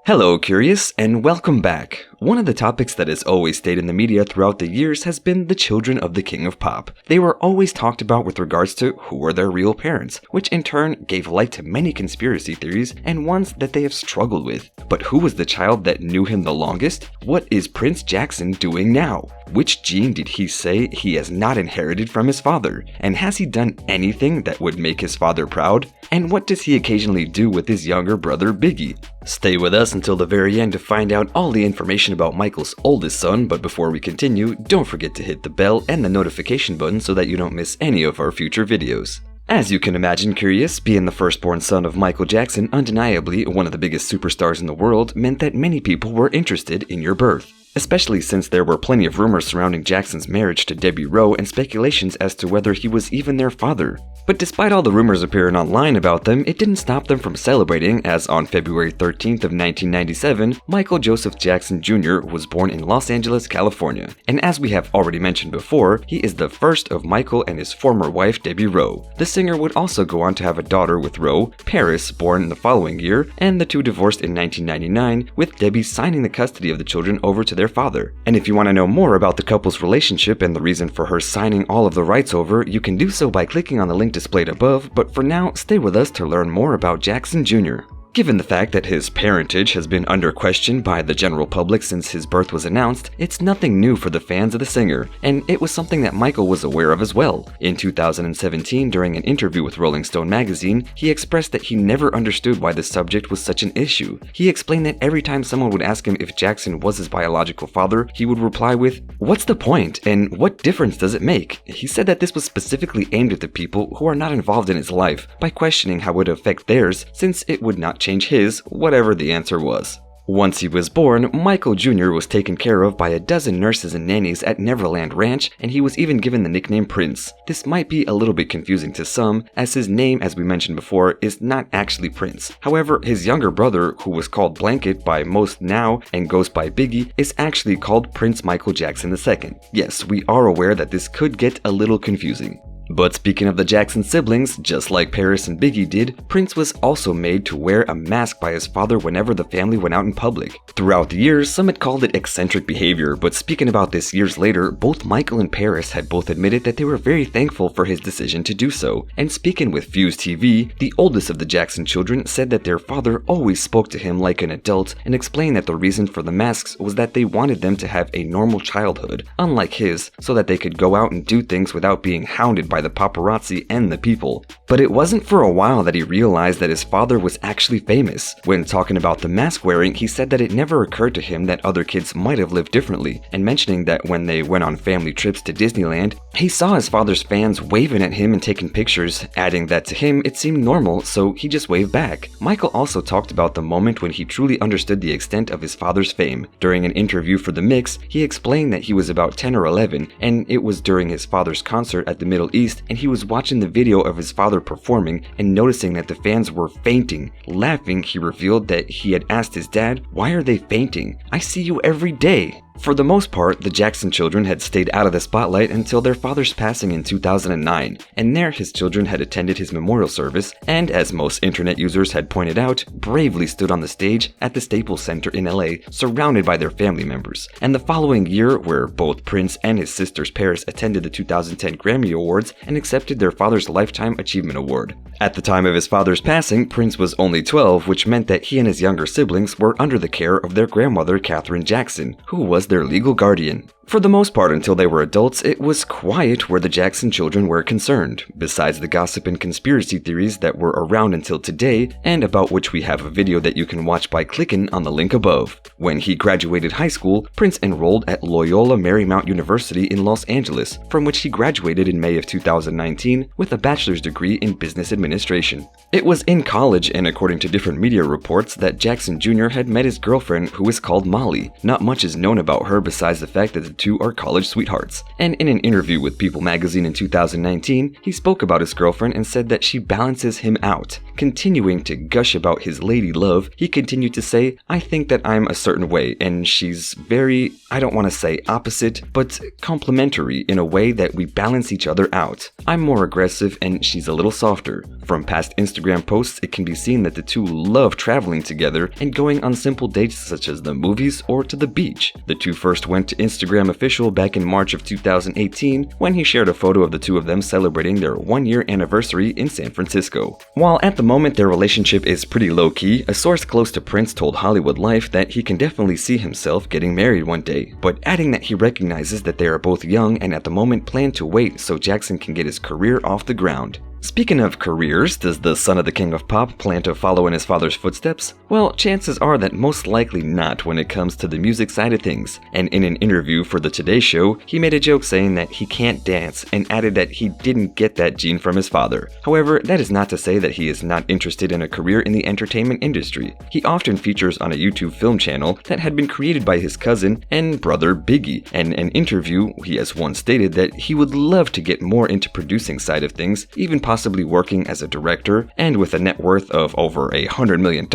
Hello, Curious, and welcome back. One of the topics that has always stayed in the media throughout the years has been the children of the King of Pop. They were always talked about with regards to who were their real parents, which in turn gave light to many conspiracy theories and ones that they have struggled with. But who was the child that knew him the longest? What is Prince Jackson doing now? Which gene did he say he has not inherited from his father? And has he done anything that would make his father proud? And what does he occasionally do with his younger brother Biggie? Stay with us until the very end to find out all the information about Michael's oldest son, but before we continue, don't forget to hit the bell and the notification button so that you don't miss any of our future videos. As you can imagine, Curious, being the firstborn son of Michael Jackson, undeniably one of the biggest superstars in the world, meant that many people were interested in your birth. Especially since there were plenty of rumors surrounding Jackson's marriage to Debbie Rowe and speculations as to whether he was even their father. But despite all the rumors appearing online about them, it didn't stop them from celebrating, as on February 13th of 1997, Michael Joseph Jackson Jr. was born in Los Angeles, California. And as we have already mentioned before, he is the first of Michael and his former wife, Debbie Rowe. The singer would also go on to have a daughter with Rowe, Paris, born the following year, and the two divorced in 1999, with Debbie signing the custody of the children over to their father. And if you want to know more about the couple's relationship and the reason for her signing all of the rights over, you can do so by clicking on the link displayed above, but for now, stay with us to learn more about Jackson Jr. Given the fact that his parentage has been under question by the general public since his birth was announced, it's nothing new for the fans of the singer, and it was something that Michael was aware of as well. In 2017, during an interview with Rolling Stone magazine, he expressed that he never understood why the subject was such an issue. He explained that every time someone would ask him if Jackson was his biological father, he would reply with, "What's the point, and what difference does it make?" He said that this was specifically aimed at the people who are not involved in his life, by questioning how it would affect theirs, since it would not change his, whatever the answer was. Once he was born, Michael Jr. was taken care of by a dozen nurses and nannies at Neverland Ranch, and he was even given the nickname Prince. This might be a little bit confusing to some, as his name, as we mentioned before, is not actually Prince. However, his younger brother, who was called Blanket by most now and goes by Biggie, is actually called Prince Michael Jackson II. Yes, we are aware that this could get a little confusing. But speaking of the Jackson siblings, just like Paris and Biggie did, Prince was also made to wear a mask by his father whenever the family went out in public. Throughout the years, some had called it eccentric behavior, but speaking about this years later, both Michael and Paris had both admitted that they were very thankful for his decision to do so. And speaking with Fuse TV, the oldest of the Jackson children said that their father always spoke to him like an adult and explained that the reason for the masks was that they wanted them to have a normal childhood, unlike his, so that they could go out and do things without being hounded by the paparazzi and the people. But it wasn't for a while that he realized that his father was actually famous. When talking about the mask wearing, he said that it never occurred to him that other kids might have lived differently, and mentioning that when they went on family trips to Disneyland, he saw his father's fans waving at him and taking pictures, adding that to him it seemed normal, so he just waved back. Michael also talked about the moment when he truly understood the extent of his father's fame. During an interview for The Mix, he explained that he was about 10 or 11, and it was during his father's concert at the Middle East, and he was watching the video of his father performing and noticing that the fans were fainting. Laughing, he revealed that he had asked his dad, "Why are they fainting? I see you every day." For the most part, the Jackson children had stayed out of the spotlight until their father's passing in 2009, and there his children had attended his memorial service, and as most internet users had pointed out, bravely stood on the stage at the Staples Center in LA, surrounded by their family members. And the following year, where both Prince and his sisters Paris attended the 2010 Grammy Awards and accepted their father's Lifetime Achievement Award. At the time of his father's passing, Prince was only 12, which meant that he and his younger siblings were under the care of their grandmother, Katherine Jackson, who was their legal guardian. For the most part, until they were adults, it was quiet where the Jackson children were concerned, besides the gossip and conspiracy theories that were around until today, and about which we have a video that you can watch by clicking on the link above. When he graduated high school, Prince enrolled at Loyola Marymount University in Los Angeles, from which he graduated in May of 2019 with a bachelor's degree in business administration. It was in college, and according to different media reports, that Jackson Jr. had met his girlfriend, who is called Molly. Not much is known about her besides the fact that the two are college sweethearts. And in an interview with People magazine in 2019, he spoke about his girlfriend and said that she balances him out. Continuing to gush about his lady love, he continued to say, "I think that I'm a certain way, and she's very, I don't want to say opposite, but complementary in a way that we balance each other out. I'm more aggressive and she's a little softer." From past Instagram posts, it can be seen that the two love traveling together and going on simple dates such as the movies or to the beach. The two first went to Instagram official back in March of 2018 when he shared a photo of the two of them celebrating their 1-year anniversary in San Francisco. While at the moment their relationship is pretty low-key, a source close to Prince told Hollywood Life that he can definitely see himself getting married one day, but adding that he recognizes that they are both young and at the moment plan to wait so Jackson can get his career off the ground. Speaking of careers, does the son of the King of Pop plan to follow in his father's footsteps? Well, chances are that most likely not when it comes to the music side of things. And in an interview for the Today Show, he made a joke saying that he can't dance and added that he didn't get that gene from his father. However, that is not to say that he is not interested in a career in the entertainment industry. He often features on a YouTube film channel that had been created by his cousin and brother Biggie. And in an interview, he has once stated that he would love to get more into producing side of things, even possibly working as a director, and with a net worth of over $100 million,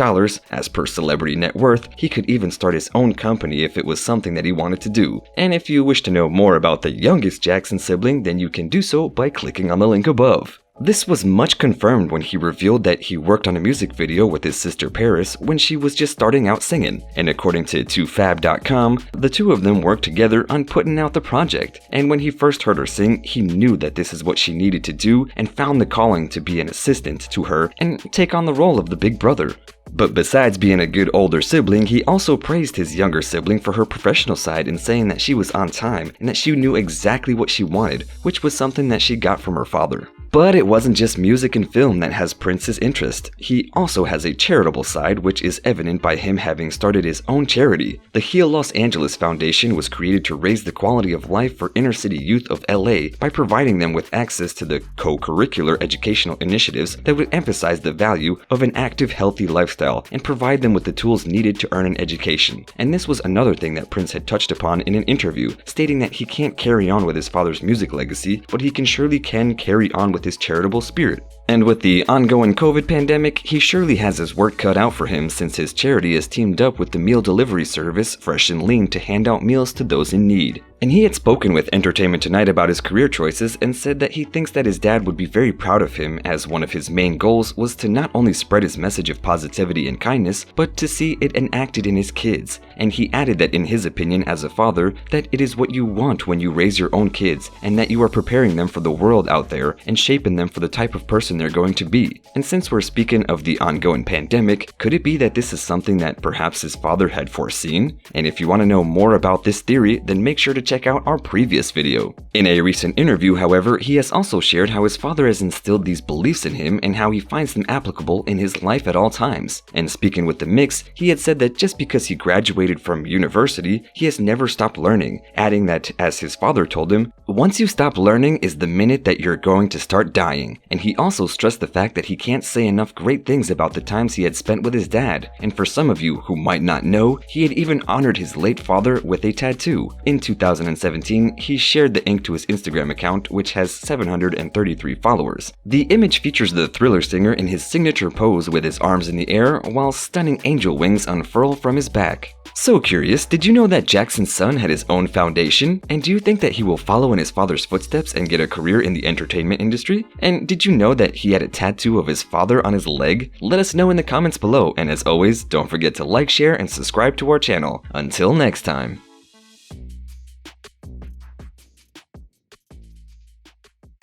as per Celebrity Net Worth, he could even start his own company if it was something that he wanted to do. And if you wish to know more about the youngest Jackson sibling, then you can do so by clicking on the link above. This was much confirmed when he revealed that he worked on a music video with his sister Paris when she was just starting out singing. And according to 2fab.com, the two of them worked together on putting out the project. And when he first heard her sing, he knew that this is what she needed to do and found the calling to be an assistant to her and take on the role of the big brother. But besides being a good older sibling, he also praised his younger sibling for her professional side in saying that she was on time and that she knew exactly what she wanted, which was something that she got from her father. But it wasn't just music and film that has Prince's interest. He also has a charitable side, which is evident by him having started his own charity. The Heal Los Angeles Foundation was created to raise the quality of life for inner-city youth of LA by providing them with access to the co-curricular educational initiatives that would emphasize the value of an active, healthy lifestyle and provide them with the tools needed to earn an education. And this was another thing that Prince had touched upon in an interview, stating that he can't carry on with his father's music legacy, but he surely can carry on with his charitable spirit. And with the ongoing COVID pandemic, he surely has his work cut out for him since his charity has teamed up with the meal delivery service Fresh and Lean to hand out meals to those in need. And he had spoken with Entertainment Tonight about his career choices and said that he thinks that his dad would be very proud of him, as one of his main goals was to not only spread his message of positivity and kindness, but to see it enacted in his kids. And he added that in his opinion as a father, that it is what you want when you raise your own kids, and that you are preparing them for the world out there and shaping them for the type of person they're going to be. And since we're speaking of the ongoing pandemic, could it be that this is something that perhaps his father had foreseen? And if you want to know more about this theory, then make sure to check out our previous video. In a recent interview, however, he has also shared how his father has instilled these beliefs in him and how he finds them applicable in his life at all times. And speaking with The Mix, he had said that just because he graduated from university, he has never stopped learning, adding that, as his father told him, "Once you stop learning is the minute that you're going to start dying." And he also stressed the fact that he can't say enough great things about the times he had spent with his dad. And for some of you who might not know, he had even honored his late father with a tattoo. In 2017, he shared the ink to his Instagram account, which has 733 followers. The image features the Thriller singer in his signature pose with his arms in the air while stunning angel wings unfurl from his back. So curious, did you know that Jackson's son had his own foundation? And do you think that he will follow in his father's footsteps and get a career in the entertainment industry? And did you know that he had a tattoo of his father on his leg? Let us know in the comments below, and as always, don't forget to like, share, and subscribe to our channel. Until next time.